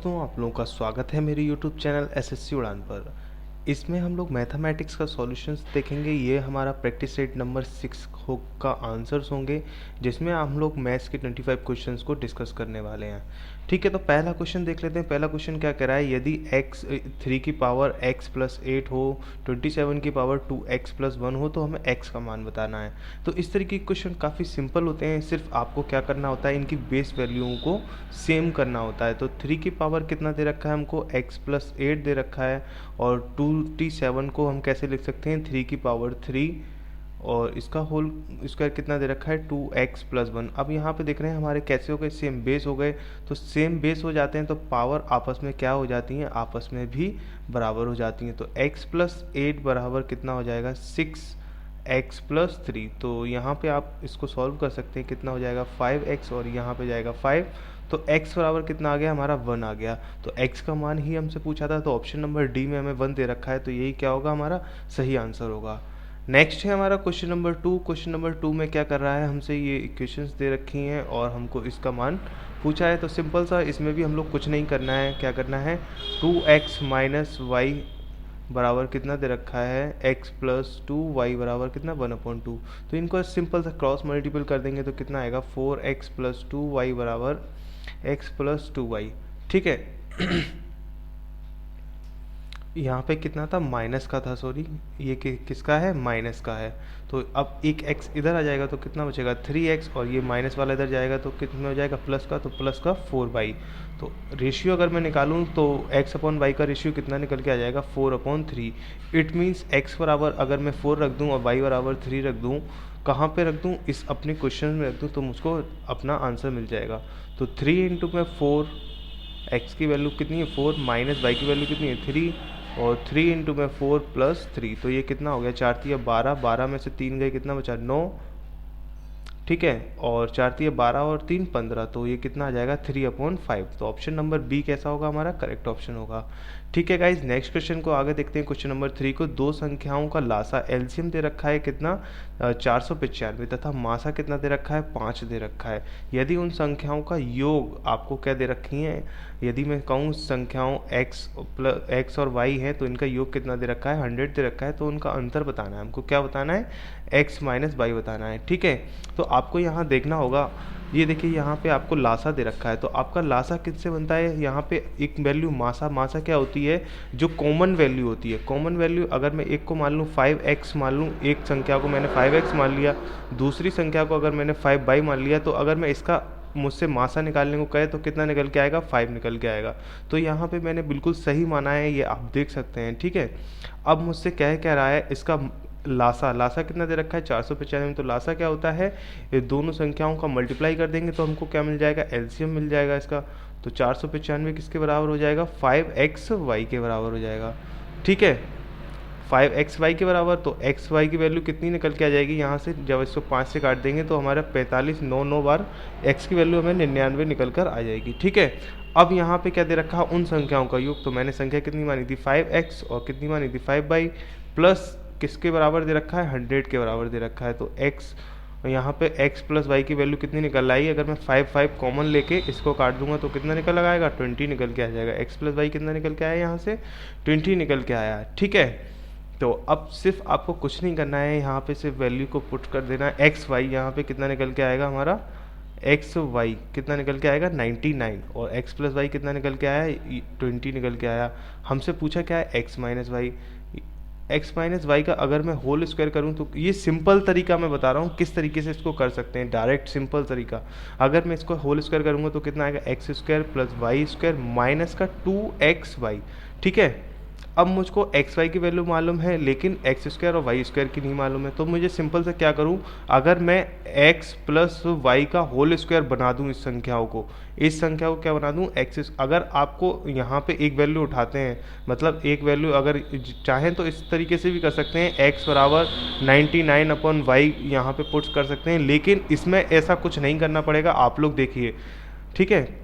दोस्तों, आप लोगों का स्वागत है मेरे YouTube चैनल एसएससी उड़ान पर। इसमें हम लोग मैथमेटिक्स का सॉल्यूशंस देखेंगे। ये हमारा प्रैक्टिस सेट नंबर 6 का आंसर्स होंगे, जिसमें हम लोग मैथ्स के 25 क्वेश्चंस को डिस्कस करने वाले हैं। ठीक है, तो पहला क्वेश्चन देख लेते हैं। पहला क्वेश्चन क्या कह रहा है, यदि x 3 की पावर x प्लस 8 हो, 27 की पावर 2x प्लस 1 हो, तो हमें x का मान बताना है। तो इस तरीके के क्वेश्चन काफ़ी सिंपल होते हैं। सिर्फ आपको क्या करना होता है, इनकी बेस वैल्यूओं को सेम करना होता है। तो 3 की पावर कितना दे रखा है हमको, x प्लस 8 दे रखा है, और 27 को हम कैसे लिख सकते हैं, 3 की पावर 3, और इसका होल स्क्वायर कितना दे रखा है, 2x प्लस 1। अब यहाँ पे देख रहे हैं हमारे कैसे हो गए, सेम बेस हो गए। तो सेम बेस हो जाते हैं तो पावर आपस में क्या हो जाती हैं, आपस में भी बराबर हो जाती हैं। तो x प्लस 8 बराबर कितना हो जाएगा, 6x प्लस 3। तो यहाँ पे आप इसको सॉल्व कर सकते हैं, कितना हो जाएगा 5x, और यहाँ पे जाएगा 5। तो x बराबर कितना आ गया हमारा, 1 आ गया। तो x का मान ही हमसे पूछा था, तो ऑप्शन नंबर डी में हमें 1 दे रखा है, तो यही क्या होगा, हमारा सही आंसर होगा। नेक्स्ट है हमारा क्वेश्चन नंबर 2। क्वेश्चन नंबर 2 में क्या कर रहा है, हमसे ये इक्वेशंस दे रखी हैं और हमको इसका मान पूछा है। तो सिंपल सा, इसमें भी हम लोग कुछ नहीं करना है। क्या करना है, 2x माइनस वाई बराबर कितना दे रखा है, x प्लस 2y बराबर कितना, 1/2। तो इनको सिंपल सा क्रॉस मल्टीपल कर देंगे तो कितना आएगा, 4x प्लस 2y बराबर x प्लस 2y। ठीक है। यहाँ पे कितना था, माइनस का था, सॉरी, ये किसका है, माइनस का है। तो अब एक x इधर आ जाएगा तो कितना बचेगा, 3x, और ये माइनस वाला इधर जाएगा तो कितना हो जाएगा, प्लस का, तो प्लस का 4y। तो रेशियो अगर मैं निकालूँ तो x अपॉन y का रेशियो कितना निकल के आ जाएगा, 4/3। इट मीन्स x बराबर अगर मैं 4 रख दूँ और y बराबर 3 रख दूँ, कहाँ पे रख दूँ, इस अपने क्वेश्चन में रख दूँ, तो मुझको अपना आंसर मिल जाएगा। तो 3 इंटू में 4, x की वैल्यू कितनी है 4, माइनस y की वैल्यू कितनी है 3, और 3 इंटू में 4 प्लस 3, तो ये कितना हो गया, 4 3 12, 12 में से 3 गए, कितना बचा 9। ठीक है, और 4 3 12 और 3 15, तो ये कितना आ जाएगा 3/5। तो ऑप्शन नंबर बी कैसा होगा, हमारा करेक्ट ऑप्शन होगा। ठीक है गाइज, नेक्स्ट क्वेश्चन को आगे देखते हैं। क्वेश्चन नंबर 3 को, दो संख्याओं का लासा एलसीएम दे रखा है कितना, 495, तथा मासा कितना दे रखा है, 5 दे रखा है। यदि उन संख्याओं का योग आपको क्या दे रखी है, यदि मैं कहूँ संख्याओं x और y है, तो इनका योग कितना दे रखा है, 100 दे रखा है। तो उनका अंतर बताना है हमको, क्या बताना है, x माइनस y बताना है। ठीक है, तो आपको यहाँ देखना होगा, ये देखिए यहाँ पे आपको लासा दे रखा है। तो आपका लासा किससे बनता है, यहाँ पे एक वैल्यू मासा, मासा क्या होती है, जो कॉमन वैल्यू होती है। कॉमन वैल्यू अगर मैं एक को मान लूँ 5x मान लूँ, एक संख्या को मैंने 5x मान लिया, दूसरी संख्या को अगर मैंने 5y मान लिया, तो अगर मैं इसका मुझसे मासा निकालने को कहे तो कितना निकल के आएगा, 5 निकल के आएगा। तो यहाँ पे मैंने बिल्कुल सही माना है, ये आप देख सकते हैं। ठीक है, अब मुझसे कह रहा है इसका लासा, लासा कितना दे रखा है, 495। तो लासा क्या होता है, ये दोनों संख्याओं का मल्टीप्लाई कर देंगे तो हमको क्या मिल जाएगा, एलसीएम मिल जाएगा इसका। तो 495 किसके बराबर हो जाएगा, 5xy के बराबर हो जाएगा। ठीक है, 5xy के बराबर। तो xy की वैल्यू कितनी निकल के आ जाएगी, यहाँ से जब इसको 5 से काट देंगे तो हमारा 45, 9 बार x की वैल्यू हमें 99 निकल कर आ जाएगी। ठीक है, अब यहाँ पे क्या दे रखा है, उन संख्याओं का योग। तो मैंने संख्या कितनी मानी थी, 5x, और कितनी मानी थी 5y, प्लस किसके बराबर दे रखा है, 100 के बराबर दे रखा है। तो x, यहाँ पे x प्लस y की वैल्यू कितनी निकल आई, अगर मैं 5 कॉमन लेके इसको काट दूंगा तो कितना निकल आएगा, 20 निकल के आ जाएगा। x प्लस y कितना निकल के आया, यहाँ से 20 निकल के आया। ठीक है, तो अब सिर्फ आपको कुछ नहीं करना है, यहाँ पे सिर्फ वैल्यू को पुट कर देना है। एक्स वाई यहाँ पे कितना निकल के आएगा, हमारा एक्स वाई कितना निकल के आएगा, 99, और एक्स प्लस वाई कितना निकल के आया, 20 निकल के आया। हमसे पूछा क्या है, X minus Y. X minus Y का अगर मैं होल स्क्वायर करूँ, तो ये सिंपल तरीका मैं बता रहा हूँ किस तरीके से इसको कर सकते हैं, डायरेक्ट सिंपल तरीका। अगर मैं इसको होल स्क्वायर करूँगा तो कितना आएगा, X square plus Y square minus का 2xy। ठीक है, अब मुझको एक्स वाई की वैल्यू मालूम है, लेकिन एक्स स्क्वायर और वाई स्क्वायर की नहीं मालूम है। तो मुझे सिंपल से क्या करूं, अगर मैं एक्स प्लस वाई का होल स्क्वायर बना दूं इस संख्याओं को, इस संख्या को क्या बना दूं, एक्स। अगर आपको यहाँ पे एक वैल्यू उठाते हैं, मतलब एक वैल्यू अगर चाहें तो इस तरीके से भी कर सकते हैं, एक्स बराबर 99/y यहाँ पे पुट कर सकते हैं, लेकिन इसमें ऐसा कुछ नहीं करना पड़ेगा, आप लोग देखिए। ठीक है,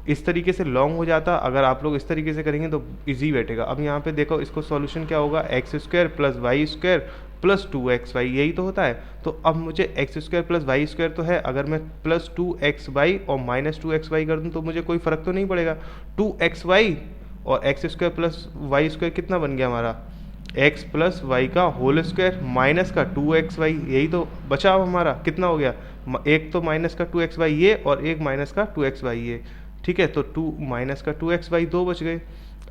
इस तरीके से लॉन्ग हो जाता, अगर आप लोग इस तरीके से करेंगे तो इजी बैठेगा। अब यहाँ पे देखो, इसको सॉल्यूशन क्या होगा, X square plus Y square plus 2xy, यही तो होता है। तो अब मुझे X square plus Y square तो है, अगर मैं प्लस 2xy और माइनस 2xy कर दूँ तो मुझे कोई फ़र्क तो नहीं पड़ेगा। 2xy और X square plus Y square कितना बन गया हमारा, एक्स प्लस वाई का होल स्क्वायर माइनस का 2xy, यही तो बचा अब हमारा। कितना हो गया, एक तो माइनस का 2xy ये और एक माइनस का 2xy ये, ठीक है। तो 2 माइनस का 2xy 2 बच गए।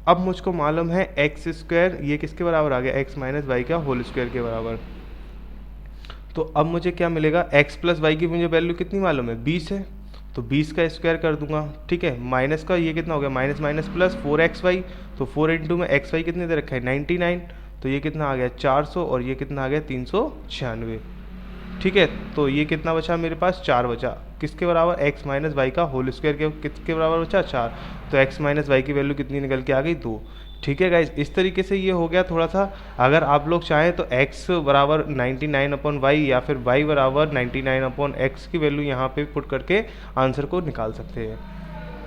अब मुझको मालूम है एक्स स्क्वायर ये किसके बराबर आ गया, एक्स माइनस वाई का होल स्क्वायर के बराबर। तो अब मुझे क्या मिलेगा, एक्स प्लस वाई की मुझे वैल्यू कितनी मालूम है, 20 है, तो 20 का स्क्वायर कर दूंगा, ठीक है। माइनस का ये कितना हो गया, माइनस माइनस प्लस 4xy, तो 4 इंटू में xy कितने दे रखा है 99, तो ये कितना आ गया 400 और ये कितना आ गया 396, ठीक है। तो ये कितना बचा मेरे पास, 4 बचा, किसके बराबर, एक्स माइनस वाई का होल स्क्वायर के किसके बराबर बचा, 4। तो एक्स माइनस वाई की वैल्यू कितनी निकल के आ गई, 2, ठीक है गाइज। इस तरीके से ये हो गया थोड़ा सा। अगर आप लोग चाहें तो x बराबर 99/y या फिर y बराबर 99/x की वैल्यू यहाँ पे पुट करके आंसर को निकाल सकते हैं।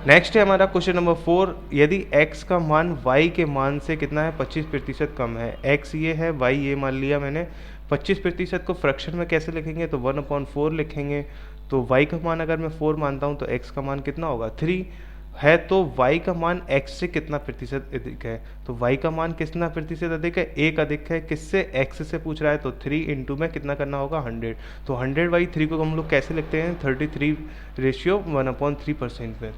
नेक्स्ट है हमारा क्वेश्चन नंबर 4, यदि x का मान y के मान से कितना है, 25% कम है। x ये है, y ये मान लिया मैंने। 25% को फ्रैक्शन में कैसे लिखेंगे, तो 1/4 लिखेंगे। तो y का मान अगर मैं 4 मानता हूँ तो x का मान कितना होगा, 3 है। तो y का मान x से कितना प्रतिशत अधिक है, तो y का मान कितना प्रतिशत अधिक है, 1 अधिक है। किससे, x से पूछ रहा है, तो 3 इंटू में कितना करना होगा, 100। तो 100/3 को हम लोग कैसे लिखते हैं, 33/1/3% में,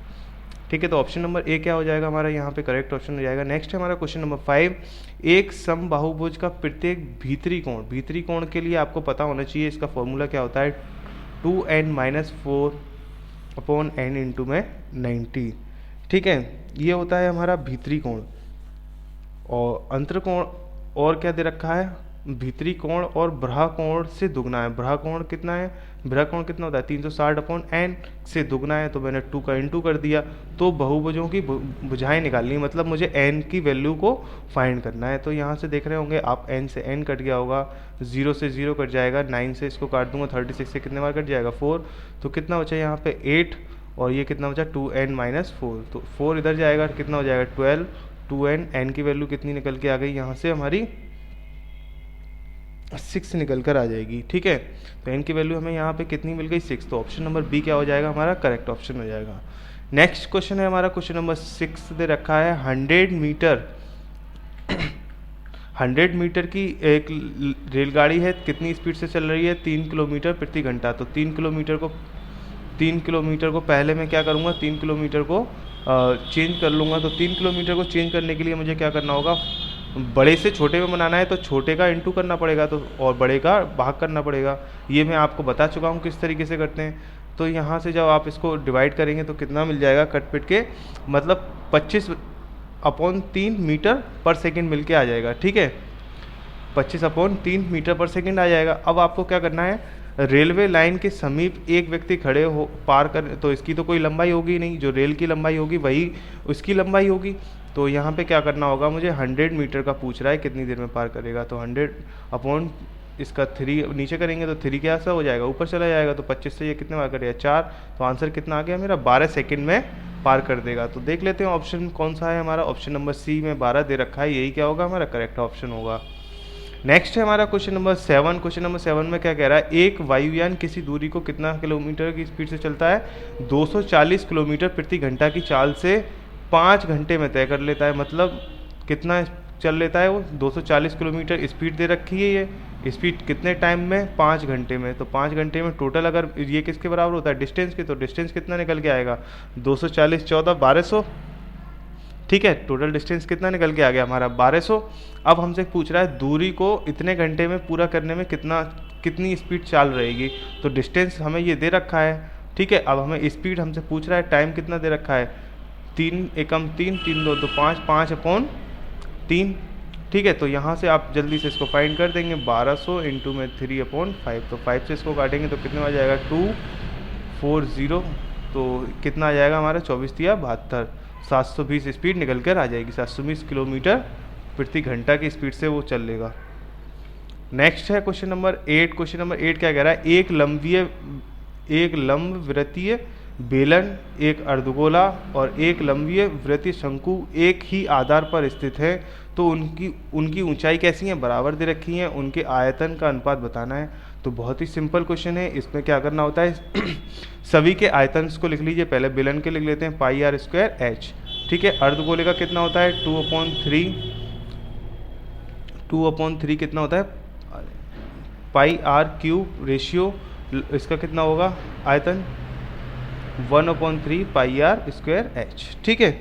ठीक है। तो ऑप्शन नंबर ए क्या हो जाएगा हमारा यहाँ पे करेक्ट ऑप्शन हो जाएगा। नेक्स्ट है हमारा क्वेश्चन नंबर 5, एक समबाहुभुज का प्रत्येक भीतरी कोण, भीतरी कोण के लिए आपको पता होना चाहिए इसका फॉर्मूला क्या होता है, 2n-4/n इंटू में 90, ठीक है। ये होता है हमारा भीतरी कोण। और अंतर कोण और क्या दे रखा है, भीतरी कोण और ब्रहा कोण से दुगना है। ब्रहा कोण कितना है, ब्रहा कोण कितना होता है, 360/n से दुगना है, तो मैंने 2 का इंटू कर दिया। तो बहुभुजों की भुजाएं निकालनी, मतलब मुझे n की वैल्यू को फाइंड करना है। तो यहाँ से देख रहे होंगे आप, n से n कट गया होगा, 0 से 0 कट जाएगा, 9 से इसको काट दूंगा, 36 से कितने बार कट जाएगा, 4। तो कितना बचा यहाँ पे 8, और ये कितना बचा 2n-4, तो 4 इधर जाएगा, कितना हो जाएगा 12, 2n, n की वैल्यू कितनी निकल के आ गई यहाँ से हमारी 6 निकल कर आ जाएगी, ठीक है। तो n की वैल्यू हमें यहाँ पे कितनी मिल गई, 6। तो ऑप्शन नंबर बी क्या हो जाएगा हमारा करेक्ट ऑप्शन हो जाएगा। नेक्स्ट क्वेश्चन है हमारा क्वेश्चन नंबर 6 दे रखा है 100 मीटर 100 मीटर की एक रेलगाड़ी है, कितनी स्पीड से चल रही है, 3 किलोमीटर प्रति घंटा। तो 3 किलोमीटर को पहले मैं क्या करूँगा, 3 किलोमीटर को चेंज कर लूँगा। तो 3 किलोमीटर को चेंज करने के लिए मुझे क्या करना होगा, बड़े से छोटे में बनाना है तो छोटे का इंटू करना पड़ेगा, तो और बड़े का भाग करना पड़ेगा। ये मैं आपको बता चुका हूँ किस तरीके से करते हैं। तो यहाँ से जब आप इसको डिवाइड करेंगे तो कितना मिल जाएगा कट पिट के, मतलब 25/3 मीटर पर सेकेंड मिल के आ जाएगा, ठीक है। 25/3 मीटर पर सेकेंड आ जाएगा। अब आपको क्या करना है, रेलवे लाइन के समीप एक व्यक्ति खड़े हो पार कर, तो इसकी तो कोई लंबाई होगी नहीं, जो रेल की लंबाई होगी वही उसकी लंबाई होगी। तो यहाँ पे क्या करना होगा, मुझे 100 मीटर का पूछ रहा है कितनी देर में पार करेगा। तो 100 इसका 3 नीचे करेंगे तो 3 क्या सा हो जाएगा, ऊपर चला जाएगा। तो 25 से ये कितने बार करेगा, 4। तो आंसर कितना आ गया मेरा, 12 सेकेंड में पार कर देगा। तो देख लेते हैं ऑप्शन कौन सा है हमारा, ऑप्शन नंबर सी में 12 दे रखा है, यही क्या होगा हमारा करेक्ट ऑप्शन होगा। नेक्स्ट है हमारा क्वेश्चन नंबर 7। क्वेश्चन नंबर 7 में क्या कह रहा है, एक वायुयान किसी दूरी को कितना किलोमीटर की स्पीड से चलता है, 240 किलोमीटर प्रति घंटा की चाल से 5 घंटे में तय कर लेता है। मतलब कितना चल लेता है वो, 240 किलोमीटर स्पीड दे रखी है, ये स्पीड कितने टाइम में, 5 घंटे में। तो 5 घंटे में टोटल अगर ये किसके बराबर होता है, डिस्टेंस के, तो डिस्टेंस कितना निकल के आएगा, 240 14 1200, ठीक है। टोटल डिस्टेंस कितना निकल के आ गया हमारा 1200। अब हमसे पूछ रहा है दूरी को इतने घंटे में पूरा करने में कितनी स्पीड चाल रहेगी। तो डिस्टेंस हमें ये दे रखा है, ठीक है। अब हमें स्पीड हमसे पूछ रहा है, टाइम कितना दे रखा है, 3 एकम 3 3 2 तो 5 5/3, ठीक है। तो यहाँ से आप जल्दी से इसको फाइंड कर देंगे, 1200 इंटू में 3/5। तो 5 से इसको काटेंगे तो कितना आ जाएगा 240, तो कितना आ जाएगा हमारा 24 या 72, 720 स्पीड निकल कर आ जाएगी। 720 किलोमीटर प्रति घंटा की स्पीड से वो चल लेगा। नेक्स्ट है क्वेश्चन नंबर 8। क्वेश्चन नंबर 8 क्या कह रहा है, एक लंबवृत्तीय बेलन, एक अर्धगोला और एक लंबीय वृत्तीय शंकु एक ही आधार पर स्थित है तो उनकी उनकी ऊंचाई कैसी है, बराबर दे रखी है, उनके आयतन का अनुपात बताना है। तो बहुत ही सिंपल क्वेश्चन है, इसमें क्या करना होता है सभी के आयतन को लिख लीजिए। पहले बेलन के लिख लेते हैं पाई आर स्क्वायर एच, ठीक है। अर्धगोले का कितना होता है 2/3 कितना होता है पाई आर क्यूब रेशियो, इसका कितना होगा आयतन 1/3 पाई आर स्क्वायर एच, ठीक है।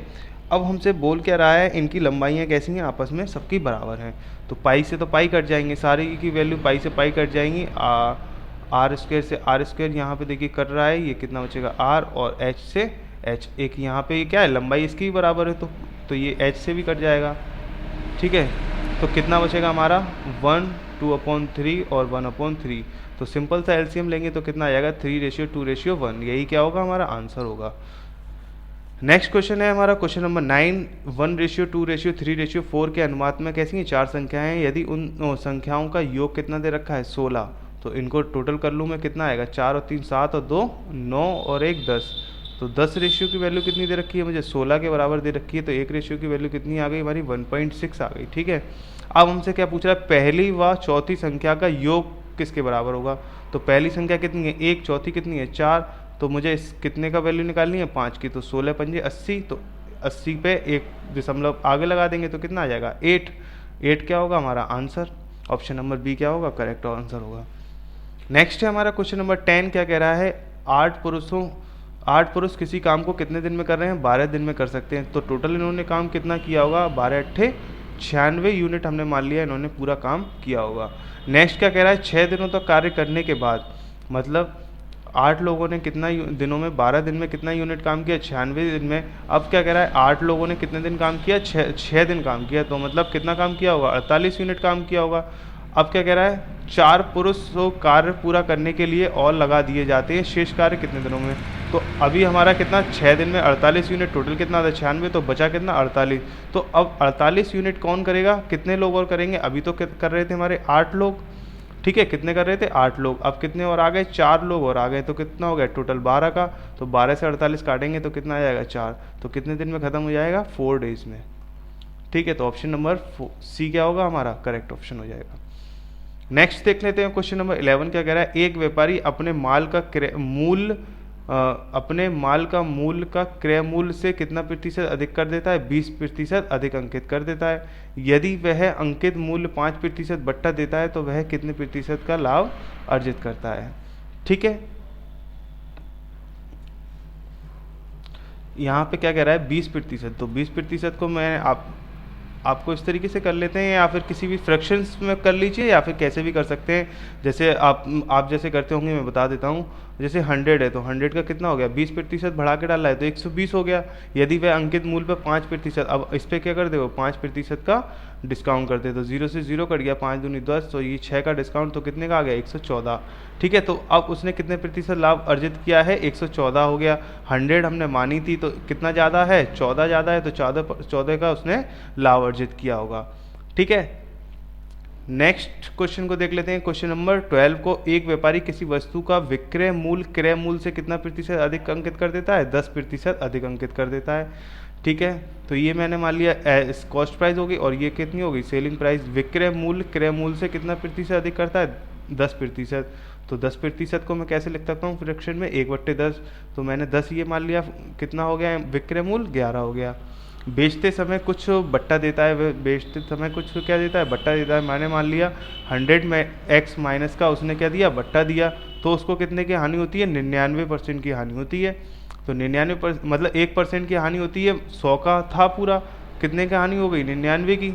अब हमसे बोल क्या रहा है, इनकी लंबाइयाँ कैसी हैं, आपस में सबकी बराबर हैं। तो पाई से तो पाई कट जाएंगे, सारी की वैल्यू पाई से पाई कट जाएंगी, आर स्क्वायर से आर स्क्वायर यहाँ पे देखिए कट रहा है, ये कितना बचेगा आर, और एच से एच, एक यहाँ पे ये क्या है लंबाई इसकी भी बराबर है तो ये एच से भी कट जाएगा, ठीक है। तो कितना बचेगा हमारा 1 2/3 और 1/3। तो सिंपल सा एलसीएम लेंगे तो कितना आ जाएगा 3:2:1, यही क्या होगा हमारा आंसर होगा। नेक्स्ट क्वेश्चन है हमारा क्वेश्चन नंबर 9, 1:2:3:4 के अनुपात में कैसी हैं चार संख्याएं हैं, यदि उन संख्याओं का योग कितना दे रखा है 16, तो इनको टोटल कर लूँ मैं कितना आएगा 4 और 3 7 और 2 9 और 1 10। तो 10 रेशियो की वैल्यू कितनी दे रखी है मुझे 16 के बराबर दे रखी है, तो 1 रेशियो की वैल्यू कितनी आ गई हमारी 1.6 आ गई, ठीक है। अब हमसे क्या पूछ रहा है, पहली व चौथी संख्या का योग किसके बराबर होगा। तो पहली संख्या कितनी है 1, चौथी कितनी है 4, तो मुझे इस कितने का वैल्यू निकालनी है 5 की, तो 16 पंजे 80, तो 80 पे 1 आगे लगा देंगे तो कितना आ जाएगा 8। 8 क्या होगा हमारा आंसर, ऑप्शन नंबर बी क्या होगा करेक्ट आंसर होगा। नेक्स्ट है हमारा क्वेश्चन नंबर 10, क्या कह रहा है 8 पुरुष किसी काम को कितने दिन में कर रहे हैं 12 दिन में कर सकते हैं। तो टोटल इन्होंने काम कितना किया होगा 12×8 96 यूनिट हमने मान लिया इन्होंने पूरा काम किया होगा। नेक्स्ट क्या कह रहा है 6 दिनों तक कार्य करने के बाद, मतलब 8 लोगों ने कितना दिनों में 12 दिन में कितना यूनिट काम किया 96 दिन में। अब क्या कह रहा है 8 लोगों ने कितने दिन काम किया 6 दिन काम किया, तो मतलब कितना काम किया होगा 48 यूनिट काम किया होगा। अब क्या कह रहा है 4 पुरुष कार्य पूरा करने के लिए और लगा दिए जाते हैं, शेष कार्य कितने दिनों में। तो अभी हमारा कितना 6 दिन में 48 यूनिट, टोटल कितना था 96, तो बचा कितना 48। तो अब 48 यूनिट कौन करेगा, कितने लोग और करेंगे, अभी तो कर रहे थे हमारे 8 लोग, ठीक है। कितने कर रहे थे 8 लोग, अब कितने और आ गए 4 लोग और आ गए, तो कितना हो गया टोटल 12 का। तो 12 से 48 काटेंगे तो कितना आ जाएगा 4, तो कितने दिन में ख़त्म हो जाएगा 4 डेज में, ठीक है। तो ऑप्शन नंबर सी क्या होगा हमारा करेक्ट ऑप्शन हो जाएगा। नेक्स्ट देख लेते हैं क्वेश्चन नंबर 11, क्या कह रहा है एक व्यापारी अपने माल का मूल का क्रय मूल्य से कितना प्रतिशत अधिक कर देता है 20% अधिक अंकित कर देता है। यदि वह अंकित मूल्य 5% बट्टा देता है तो वह कितने प्रतिशत का लाभ अर्जित करता है, ठीक है। यहाँ पे क्या कह रहा है 20%, तो 20% को मैं आपको इस तरीके से कर लेते हैं, या फिर किसी भी फ्रैक्शंस में कर लीजिए, या फिर कैसे भी कर सकते हैं। जैसे आप जैसे करते होंगे मैं बता देता हूँ। जैसे 100 है तो 100 का कितना हो गया 20% बढ़ा के डाला है तो 120 हो गया। यदि वह अंकित मूल्य पर 5%, अब इस पर क्या कर दे वो 5% का डिस्काउंट कर दे, तो 0 से 0 कट गया, 5 दूनी 10, तो ये 6 का डिस्काउंट तो कितने का आ गया 114, ठीक है। तो अब उसने कितने प्रतिशत लाभ अर्जित किया है 114 हो गया। 100 हमने मानी थी तो कितना ज़्यादा है 14 ज़्यादा है, तो 14 का उसने लाभ अर्जित किया होगा, ठीक है। नेक्स्ट क्वेश्चन को देख लेते हैं क्वेश्चन नंबर 12 को, एक व्यापारी किसी वस्तु का विक्रय मूल्य क्रय मूल्य से कितना प्रतिशत अधिक अंकित कर देता है 10% अधिक अंकित कर देता है, ठीक है। तो ये मैंने मान लिया कॉस्ट प्राइस होगी, और ये कितनी होगी सेलिंग प्राइस। विक्रय मूल्य क्रय मूल्य से कितना प्रतिशत अधिक करता है 10%, तो 10% को मैं कैसे लिख सकता हूँ फ्रैक्शन में 1/10, तो मैंने 10 ये मान लिया, कितना हो गया विक्रय मूल्य 11 हो गया। बेचते समय कुछ बट्टा देता है, बेचते समय कुछ क्या देता है बट्टा देता है, मैंने मान लिया 100 में x माइनस का उसने क्या दिया बट्टा दिया, तो उसको कितने की हानि होती है 99% की हानि होती है। तो 99% मतलब 1% की हानि होती है, 100 का था पूरा, कितने की हानि हो गई 99 की,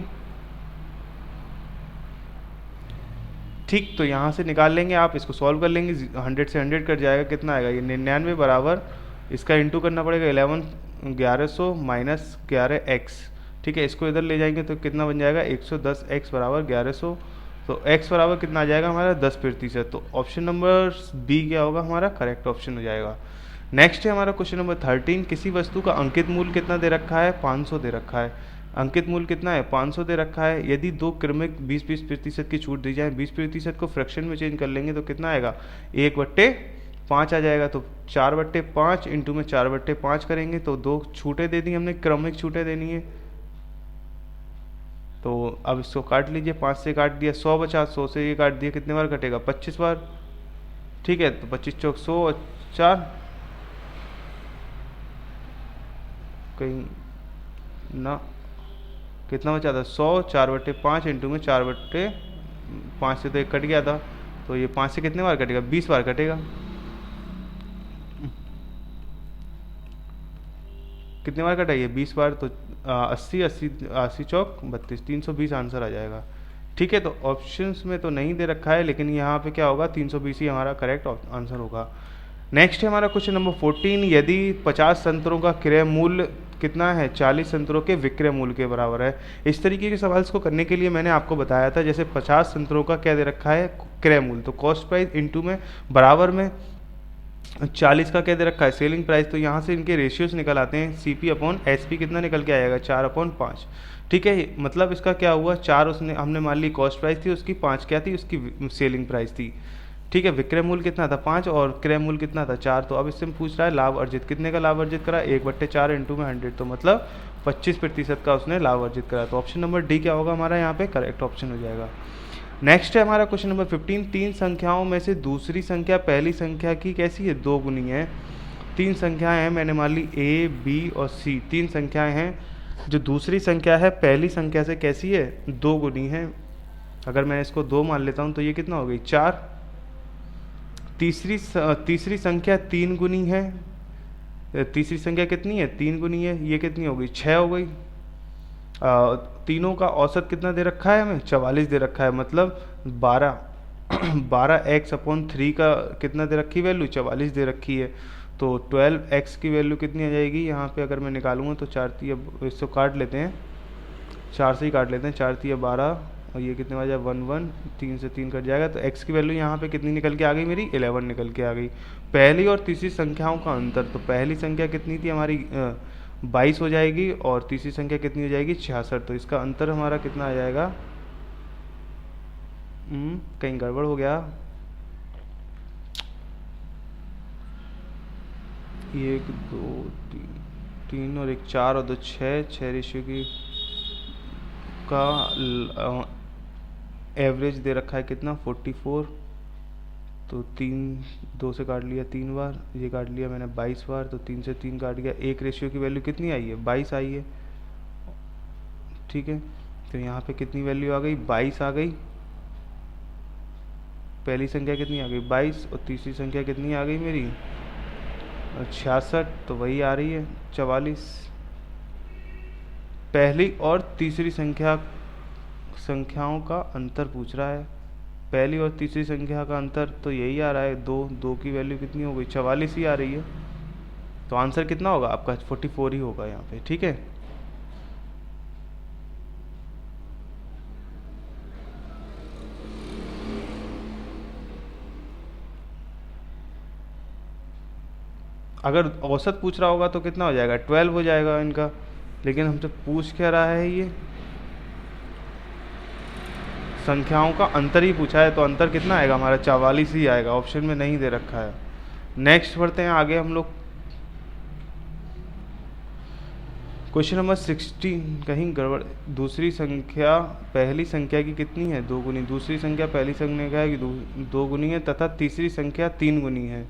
ठीक। तो यहाँ से निकाल लेंगे आप, इसको सॉल्व कर लेंगे, 100 से 100 कट जाएगा, कितना आएगा ये 99 बराबर, इसका इंटू करना पड़ेगा 1100 माइनस 11x, ठीक है। इसको इधर ले जाएंगे तो कितना बन जाएगा 110x बराबर 1100, तो x बराबर कितना आ जाएगा हमारा 10%, तो ऑप्शन नंबर बी क्या होगा हमारा करेक्ट ऑप्शन हो जाएगा। नेक्स्ट है हमारा क्वेश्चन नंबर 13, किसी वस्तु का अंकित मूल्य कितना दे रखा है 500 दे रखा है, अंकित मूल्य कितना है 500 दे रखा है। यदि दो क्रमिक 20% की छूट दी जाए, 20% को फ्रैक्शन में चेंज कर लेंगे तो कितना आएगा 1/5 5 आ जाएगा, तो 4/5 इंटू में 4/5 करेंगे तो 2 छूटे दे दी हमने, क्रमिक छूटे देनी है। तो अब इसको काट लीजिए, 5 से काट दिया 100 बचा, 100 से ये काट दिया, कितने बार कटेगा 25 बार। ठीक है, तो 25 चौक 100 और 4 कहीं ना, कितना बचा था 100, 4/5 इंटू में 4/5 से तो एक कट गया था, तो ये 5 से कितने बार कटेगा 20 बार कटेगा। कितने बार कटा ये 20 बार, तो 80 80 80 चौक 32, 320 आंसर आ जाएगा। ठीक है, तो ऑप्शंस में तो नहीं दे रखा है, लेकिन यहाँ पे क्या होगा 320 ही हमारा करेक्ट आंसर होगा। नेक्स्ट है हमारा क्वेश्चन नंबर 14, यदि 50 संतरों का क्रय मूल्य कितना है 40 संतरों के विक्रय मूल्य के बराबर है। इस तरीके के सवाल को करने के लिए मैंने आपको बताया था, जैसे 50 संतरों का क्या दे रखा है क्रय मूल्य, तो कॉस्ट प्राइस इंटू में बराबर में 40 का क्या दे रखा है सेलिंग प्राइस, तो यहाँ से इनके रेशियोज निकल आते हैं, CP अपॉन SP कितना निकल के आएगा 4/5। ठीक है, मतलब इसका क्या हुआ 4 उसने हमने मान ली कॉस्ट प्राइस थी उसकी, 5 क्या थी उसकी सेलिंग प्राइस थी। ठीक है, विक्रय मूल्य कितना था 5 और क्रय मूल्य कितना था 4। तो अब इससे पूछ रहा है लाभ अर्जित, कितने का लाभ अर्जित करा 1/4 इंटू में 100, तो मतलब 25% का उसने लाभ अर्जित करा। तो ऑप्शन नंबर डी क्या होगा हमारा यहाँ पे करेक्ट ऑप्शन हो जाएगा। नेक्स्ट है हमारा क्वेश्चन नंबर 15, 3 संख्याओं में से दूसरी संख्या पहली संख्या की कैसी है 2 गुनी है। 3 संख्याएं हैं, मैंने मान ली A, B और C, 3 संख्याएं हैं, जो दूसरी संख्या है पहली संख्या से कैसी है 2 गुनी है। अगर मैं इसको 2 मान लेता हूं तो ये कितना हो गई 4। तीसरी संख्या 3 गुनी है, तीसरी संख्या कितनी है 3 गुनी है, ये कितनी हो गई 6 हो गई। तीनों का औसत कितना दे रखा है हमें 44 दे रखा है, मतलब 12x/3 का कितना दे रखी वैल्यू 44 दे रखी है। तो 12x की वैल्यू कितनी आ जाएगी यहाँ पे, अगर मैं निकालूंगा तो 4 अब इसको काट लेते हैं, 4 से ही काट लेते हैं, 4 3 12 और ये कितने बजा 1 1, 3 से 3 कट जाएगा, तो x की वैल्यू यहाँ पे कितनी निकल के आ गई मेरी 11 निकल के आ गई। पहली और तीसरी संख्याओं का अंतर, तो पहली संख्या कितनी थी हमारी 22 हो जाएगी और तीसरी संख्या कितनी हो जाएगी 66, तो इसका अंतर हमारा कितना आ जाएगा, कहीं गड़बड़ हो गया, 1 2 3 और 1 4 और 2 6 रेशियो की का एवरेज दे रखा है कितना 44, तो 2 से काट लिया 3 बार, ये काट लिया मैंने 22 बार, तो 3 से 3 काट गया, एक रेशियो की वैल्यू कितनी आई है 22 आई है। ठीक है, तो यहाँ पे कितनी वैल्यू आ गई 22 आ गई, पहली संख्या कितनी आ गई 22 और तीसरी संख्या कितनी आ गई मेरी 66, तो वही आ रही है 44। पहली और तीसरी संख्याओं का अंतर पूछ रहा है, पहली और तीसरी संख्या का अंतर तो यही आ रहा है 2 की वैल्यू कितनी हो गई 44 ही आ रही है, तो आंसर कितना होगा आपका 44 ही होगा यहाँ पे। ठीक है, अगर औसत पूछ रहा होगा तो कितना हो जाएगा 12 हो जाएगा इनका, लेकिन हमसे पूछ क्या रहा है ये संख्याओं का अंतर ही पूछा है, तो अंतर कितना आएगा हमारा 44 ही आएगा, ऑप्शन में नहीं दे रखा है। नेक्स्ट बढ़ते हैं आगे हम लोग, क्वेश्चन नंबर 16, कहीं गड़बड़, दूसरी संख्या पहली संख्या की कितनी है 2 गुनी, दूसरी संख्या पहली संख्या की 2 गुनी है तथा तीसरी संख्या 3 गुनी है।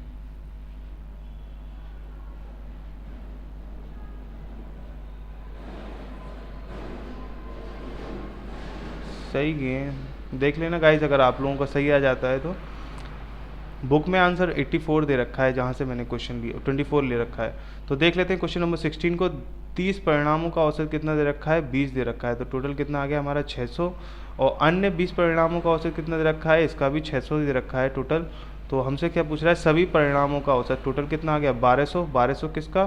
सही गए देख लेना गाइस, अगर आप लोगों का सही आ जाता है तो। बुक में आंसर 84 दे रखा है, जहाँ से मैंने क्वेश्चन लिया 24 ले रखा है। तो देख लेते हैं क्वेश्चन नंबर 16 को, 30 परिणामों का औसत कितना दे रखा है 20 दे रखा है, तो टोटल कितना आ गया हमारा 600, और अन्य 20 परिणामों का औसत कितना दे रखा है, इसका भी 600 दे रखा है टोटल। तो हमसे क्या पूछ रहा है सभी परिणामों का औसत, टोटल कितना आ गया 1200 किसका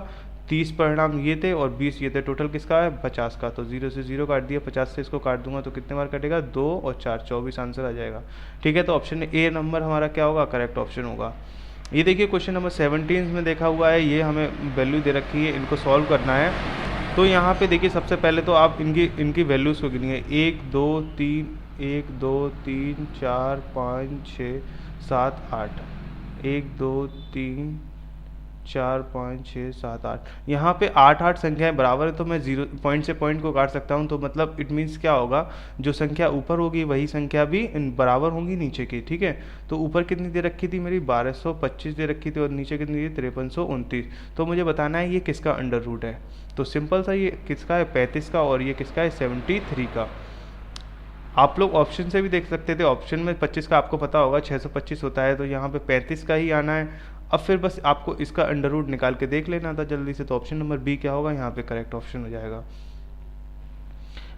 30 परिणाम ये थे और 20 ये थे, टोटल किसका है 50 का। तो 0 से 0 काट दिया, 50 से इसको काट दूंगा तो कितने बार कटेगा 2 और 4 24 आंसर आ जाएगा। ठीक है, तो ऑप्शन ए नंबर हमारा क्या होगा करेक्ट ऑप्शन होगा। ये देखिए क्वेश्चन नंबर 17 में देखा हुआ है, ये हमें वैल्यू दे रखी है, इनको सॉल्व करना है। तो यहाँ पे देखिए सबसे पहले तो आप इनकी वैल्यूज़ को गिनिए, 1 2 3 4 5 6 7 8, 1 2 3 4 5 6 7 8, यहाँ पे 8 8 संख्याएं बराबर है, तो मैं जीरो पॉइंट से पॉइंट को काट सकता हूँ। तो मतलब इट मीन्स क्या होगा, जो संख्या ऊपर होगी वही संख्या भी बराबर होंगी नीचे की, ठीक है। तो ऊपर कितनी दे रखी थी मेरी, 1225 दे रखी थी, और नीचे कितनी थी, 5329। तो मुझे बताना है ये किसका अंडर रूट है। तो सिंपल सा ये किसका है, 35 का, और ये किसका है, 73 का। आप लोग ऑप्शन से भी देख सकते थे, ऑप्शन में 25 का आपको पता होगा 625 होता है, तो यहाँ पे 35 का ही आना है। अब फिर बस आपको इसका अंडर रूट निकाल के देख लेना था जल्दी से। तो ऑप्शन नंबर बी क्या होगा, यहाँ पे करेक्ट ऑप्शन हो जाएगा।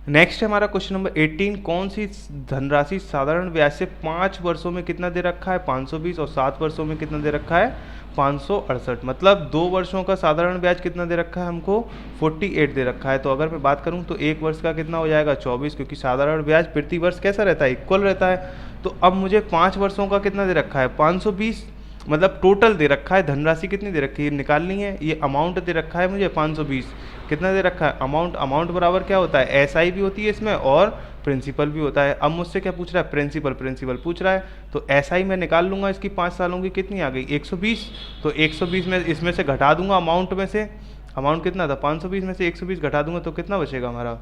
नेक्स्ट है हमारा क्वेश्चन नंबर 18, कौन सी धनराशि साधारण ब्याज से 5 वर्षों में कितना दे रखा है, 520, और 7 वर्षों में कितना दे रखा है, 568। मतलब 2 वर्षों का साधारण ब्याज कितना दे रखा है हमको, 48 दे रखा है। तो अगर मैं बात करूं तो 1 वर्ष का कितना हो जाएगा, 24, क्योंकि साधारण ब्याज प्रति वर्ष कैसा रहता है, इक्वल रहता है। तो अब मुझे 5 वर्षों का कितना दे रखा है, 520, मतलब टोटल दे रखा है, धनराशि कितनी दे रखी है निकालनी है। ये अमाउंट दे रखा है मुझे 520, कितना दे रखा है अमाउंट, अमाउंट बराबर क्या होता है, एसआई भी होती है इसमें और प्रिंसिपल भी होता है। अब मुझसे क्या पूछ रहा है, प्रिंसिपल, प्रिंसिपल पूछ रहा है। तो एसआई मैं निकाल लूंगा, इसकी 5 सालों की कितनी आ गई, 120। तो 120 में इसमें से घटा दूंगा अमाउंट में से, अमाउंट कितना था 520 में से 120 घटा दूंगा तो कितना बचेगा हमारा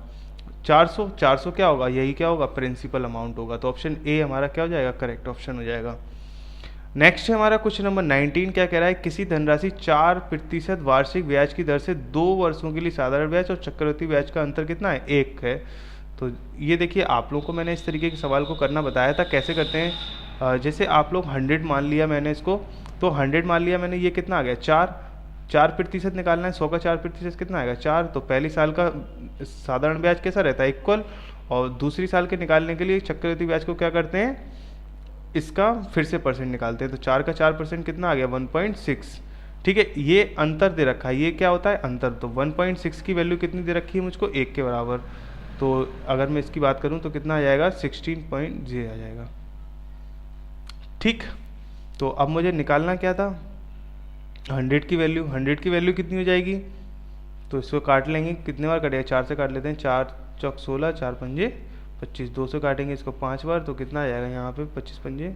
400। 400 क्या होगा, यही क्या होगा, प्रिंसिपल अमाउंट होगा। तो ऑप्शन ए हमारा क्या हो जाएगा, करेक्ट ऑप्शन हो जाएगा। नेक्स्ट है हमारा क्वेश्चन नंबर 19, क्या कह रहा है, किसी धनराशि 4% वार्षिक ब्याज की दर से 2 वर्षों के लिए साधारण ब्याज और चक्रवृद्धि ब्याज का अंतर कितना है, 1 है। तो ये देखिए आप लोगों को मैंने इस तरीके के सवाल को करना बताया था, कैसे करते हैं। जैसे आप लोग 100 मान लिया मैंने इसको, तो 100 मान लिया मैंने, ये कितना आ गया 4% निकालना है, 100 का 4% कितना आएगा 4। तो पहली साल का साधारण ब्याज कैसा रहता है, इक्वल, और दूसरी साल के निकालने के लिए चक्रवृद्धि ब्याज को क्या करते हैं, इसका फिर से परसेंट निकालते हैं। तो 4 का 4% कितना आ गया 1.6, ठीक है। ये अंतर दे रखा है, ये क्या होता है अंतर। तो 1.6 की वैल्यू कितनी दे रखी है मुझको, 1 के बराबर। तो अगर मैं इसकी बात करूं तो कितना आ जाएगा 16.0 आ जाएगा, ठीक। तो अब मुझे निकालना क्या था, 100 की वैल्यू, 100 की वैल्यू कितनी हो जाएगी। तो इसको काट लेंगे, कितने बार कटेगा, 4 से काट लेते हैं, 4 चौक 16, 4 पंजे 25, 2 से काटेंगे इसको 5 बार, तो कितना आ जाएगा यहाँ पे 25 पंजे,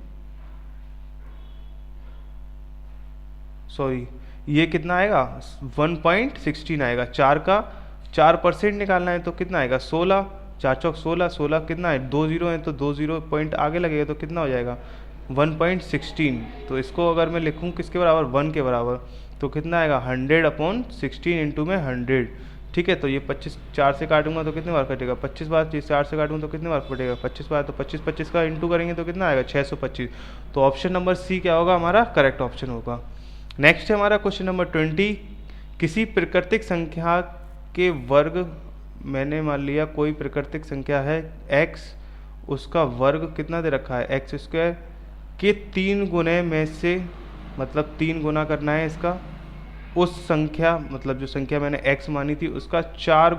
सॉरी ये कितना आएगा 1.16 आएगा। 4 का 4% निकालना है तो कितना आएगा 16, 4 चौक 16, 16 कितना है 2 जीरो है, तो 2 जीरो पॉइंट आगे लगेगा तो कितना हो जाएगा 1.16। तो इसको अगर मैं लिखूँ किसके बराबर, 1 के बराबर, तो कितना आएगा 100/16 इंटू में 100, ठीक है। तो ये 25 4 से काटूंगा तो कितने बार कटेगा 25 बार, 4 से काटूंगा तो कितने बार कटेगा 25 बार। तो 25 का इंटू करेंगे तो कितना आएगा 625। तो ऑप्शन नंबर सी क्या होगा हमारा, करेक्ट ऑप्शन होगा। नेक्स्ट है हमारा क्वेश्चन नंबर 20, किसी प्राकृतिक संख्या के वर्ग, मैंने मान लिया कोई प्राकृतिक संख्या है x, उसका वर्ग कितना दे रखा है x² के 3 गुने में से, मतलब 3 गुना करना है इसका, उस संख्या, मतलब जो संख्या मैंने x मानी थी उसका 4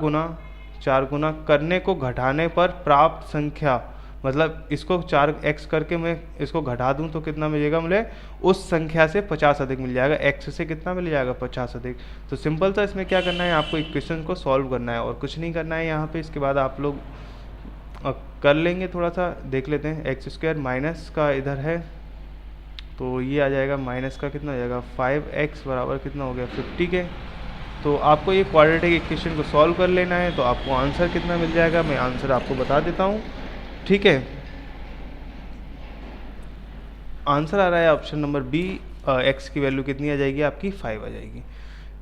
गुना करने को घटाने पर प्राप्त संख्या, मतलब इसको 4x करके मैं इसको घटा दूं तो कितना मिलेगा मुझे, उस संख्या से 50 अधिक मिल जाएगा। x से कितना मिल जाएगा 50 अधिक। तो सिंपल सा इसमें क्या करना है, आपको इक्वेशन को सॉल्व करना है और कुछ नहीं करना है यहाँ पे। इसके बाद आप लोग कर लेंगे, थोड़ा सा देख लेते हैं। x² माइनस का इधर है तो ये आ जाएगा माइनस का कितना हो जाएगा 5x बराबर कितना हो गया 50 के। तो आपको ये क्वाड्रेटिक इक्वेशन को सॉल्व कर लेना है, तो आपको आंसर कितना मिल जाएगा, मैं आंसर आपको बता देता हूँ, ठीक है। आंसर आ रहा है ऑप्शन नंबर बी, x की वैल्यू कितनी आ जाएगी आपकी 5 आ जाएगी,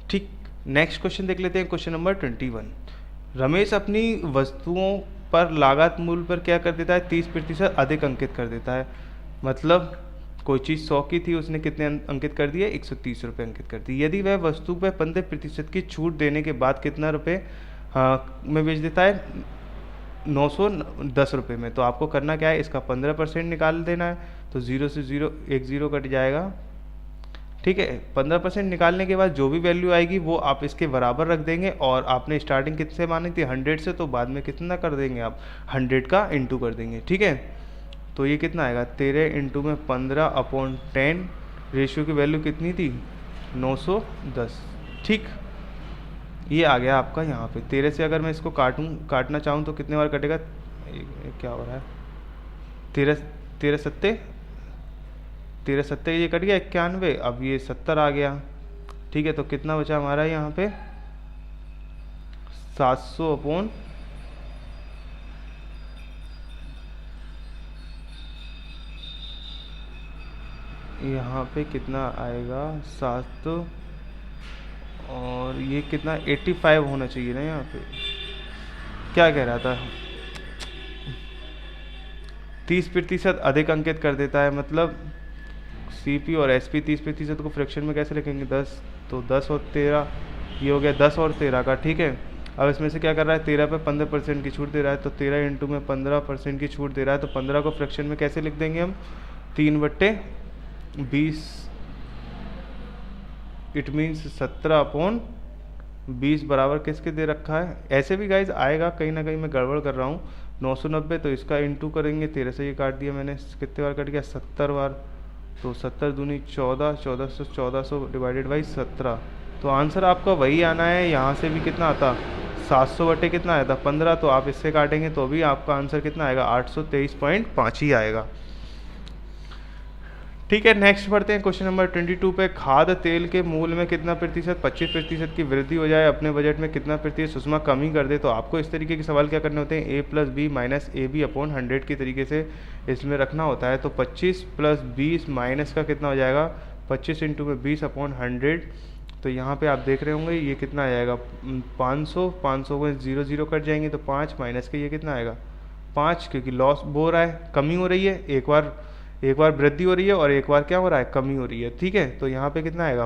ठीक। नेक्स्ट क्वेश्चन देख लेते हैं, क्वेश्चन नंबर 21। रमेश अपनी वस्तुओं पर लागत मूल्य पर क्या कर देता है 30% अधिक अंकित कर देता है। मतलब कोई चीज़ 100 की थी, उसने कितने अंकित कर दिए 130 रुपये अंकित कर दी। यदि वह वस्तु पर 15% की छूट देने के बाद कितना रुपये में बेच देता है 910 रुपये में। तो आपको करना क्या है, इसका 15% निकाल देना है। तो 0 से 0 एक 0 कट जाएगा, ठीक है। 15% निकालने के बाद जो भी वैल्यू आएगी वो आप इसके बराबर रख देंगे, और आपने स्टार्टिंग कितने मानी थी 100 से, तो बाद में कितना कर देंगे आप 100 का इंटू कर देंगे, ठीक है। तो ये कितना आएगा 13 इंटू में 15/10, रेशियो की वैल्यू कितनी थी 910, ठीक। ये आ गया आपका यहाँ पे 13 से। अगर मैं इसको काटना चाहूँ तो कितने बार कटेगा, क्या हो रहा है 13 13 सत्ते 13 70 ये कट गया 91, अब ये 70 आ गया। ठीक है, तो कितना बचा हमारा यहाँ पे 700 अपॉन यहाँ पे कितना आएगा 7, और ये कितना 85 होना चाहिए ना यहाँ पे। क्या कह रहा था, 30% अधिक अंकित कर देता है, मतलब सीपी और एसपी 30% को फ्रैक्शन में कैसे लिखेंगे 10, तो 10 और 13, ये हो गया 10 और 13 का। ठीक है, अब इसमें से क्या कर रहा है 13 पे 15% की छूट दे रहा है, तो 13 इंटू में 15% की छूट दे रहा है, तो 15 को फ्रैक्शन में कैसे लिख देंगे हम 3/20, इट मीन्स 17 अपॉन 20 बराबर किसके दे रखा है। ऐसे भी गाइज आएगा, कहीं ना कहीं मैं गड़बड़ कर रहा हूँ। 990, तो इसका इंटू करेंगे 13 से, ये काट दिया मैंने, कितने बार कट गया 70 बार, तो 70 दूनी 14, 1400 डिवाइडेड बाई 17, तो आंसर आपका वही आना है। यहाँ से भी कितना आता 700 बटे कितना आया था 15, तो आप इससे काटेंगे तो भी आपका आंसर कितना आएगा 823.5 ही आएगा। ठीक है, नेक्स्ट बढ़ते हैं क्वेश्चन नंबर 22 पे। खाद्य तेल के मूल्य में कितना प्रतिशत 25% की वृद्धि हो जाए, अपने बजट में कितना प्रतिशत सुषमा कमी कर दे। तो आपको इस तरीके के सवाल क्या करने होते हैं, a + b - ab अपॉन 100 की तरीके से इसमें रखना होता है। तो 25 + 20 माइनस का कितना हो जाएगा 25 इंटू में 20 अपॉन 100, तो यहाँ पे आप देख रहे होंगे ये कितना आ जाएगा 500, 500 में 0 0 कट जाएंगे, तो 5 माइनस के ये कितना आएगा 5, क्योंकि लॉस हो रहा है, कमी हो रही है, एक बार वृद्धि हो रही है और एक बार क्या हो रहा है कमी हो रही है। ठीक है, तो यहाँ पे कितना आएगा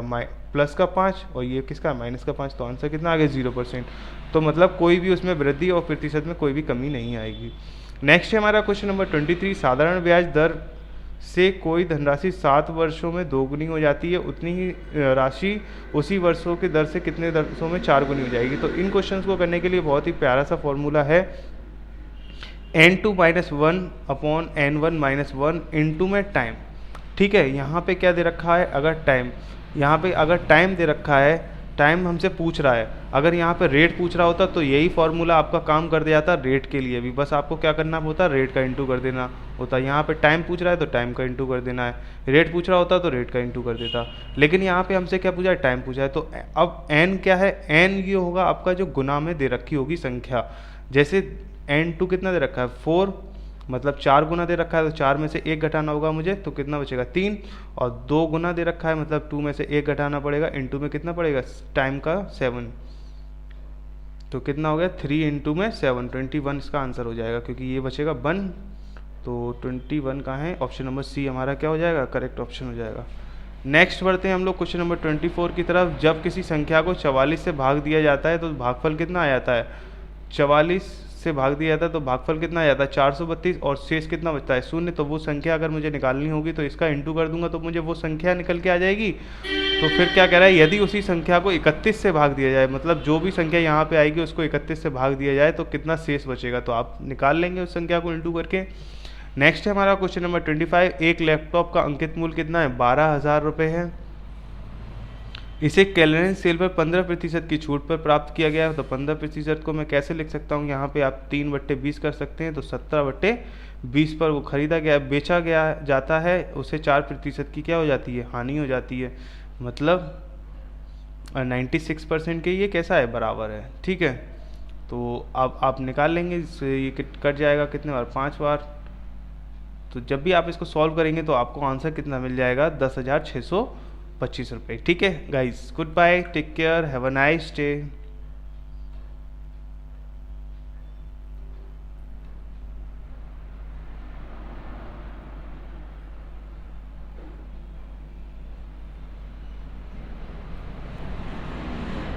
प्लस का 5 और ये किसका माइनस का 5, तो आंसर कितना आ गया 0%। तो मतलब कोई भी उसमें वृद्धि और प्रतिशत में कोई भी कमी नहीं आएगी। नेक्स्ट है हमारा क्वेश्चन नंबर 23। साधारण ब्याज दर से कोई धनराशि 7 वर्षों में 2 गुनी हो जाती है, उतनी ही राशि उसी वर्षों की दर से कितने वर्षों में 4 गुनी हो जाएगी। तो इन क्वेश्चंस को करने के लिए बहुत ही प्यारा सा फॉर्मूला है, n2 - 1 अपॉन n1 - 1 इंटू में टाइम। ठीक है, यहाँ पे क्या दे रखा है, अगर टाइम, यहाँ पे अगर टाइम दे रखा है, टाइम हमसे पूछ रहा है, अगर यहाँ पे रेट पूछ रहा होता तो यही फॉर्मूला आपका काम कर दिया जाता रेट के लिए भी, बस आपको क्या करना होता रेट का इंटू कर देना होता। यहाँ पे टाइम पूछ रहा है तो टाइम का इंटू कर देना है, रेट पूछ रहा होता तो रेट का इंटू कर देता, लेकिन यहाँ पे हमसे क्या पूछा है टाइम पूछा है। तो अब n क्या है, n ये होगा आपका जो गुना में दे रखी होगी संख्या। जैसे n2 कितना दे रखा है 4, मतलब 4 गुना दे रखा है, तो 4 में से 1 घटाना होगा मुझे, तो कितना बचेगा 3, और 2 गुना दे रखा है मतलब 2 में से 1 घटाना पड़ेगा, इंटू में कितना पड़ेगा टाइम का 7, तो कितना हो गया 3 इंटू में 7, 21 इसका आंसर हो जाएगा, क्योंकि ये बचेगा 1, तो 21 कहाँ है, ऑप्शन नंबर सी हमारा क्या हो जाएगा करेक्ट ऑप्शन हो जाएगा। नेक्स्ट बढ़ते हैं हम लोग क्वेश्चन नंबर 24 की तरफ। जब किसी संख्या को 44 से भाग दिया जाता है तो भागफल कितना आ जाता है, 44 से भाग दिया जाता है तो भागफल कितना आ जाता है 432, और शेष कितना बचता है 0। तो वो संख्या अगर मुझे निकालनी होगी तो इसका इंटू कर दूंगा तो मुझे वो संख्या निकल के आ जाएगी। तो फिर क्या कह रहा है, यदि उसी संख्या को 31 से भाग दिया जाए, मतलब जो भी संख्या यहाँ पे आएगी उसको 31 से भाग दिया जाए तो कितना शेष बचेगा, तो आप निकाल लेंगे उस संख्या को इंटू करके। नेक्स्ट है हमारा क्वेश्चन नंबर 25। एक लैपटॉप का अंकित मूल्य कितना है 12,000 रुपये है, इसे क्लियरेंस सेल पर 15% की छूट पर प्राप्त किया गया है। तो 15% को मैं कैसे लिख सकता हूँ, यहाँ पे आप 3/20 कर सकते हैं, तो 17/20 पर वो खरीदा गया बेचा गया जाता है, उसे 4% की क्या हो जाती है हानि हो जाती है, मतलब 96% के ये कैसा है बराबर है। ठीक है, तो अब आप निकाल लेंगे, इससे ये कट जाएगा कितने बार 5 बार। तो जब भी आप इसको सॉल्व करेंगे तो आपको आंसर कितना मिल जाएगा 10,625 रुपये। ठीक है guys, good bye, take care, have a nice day.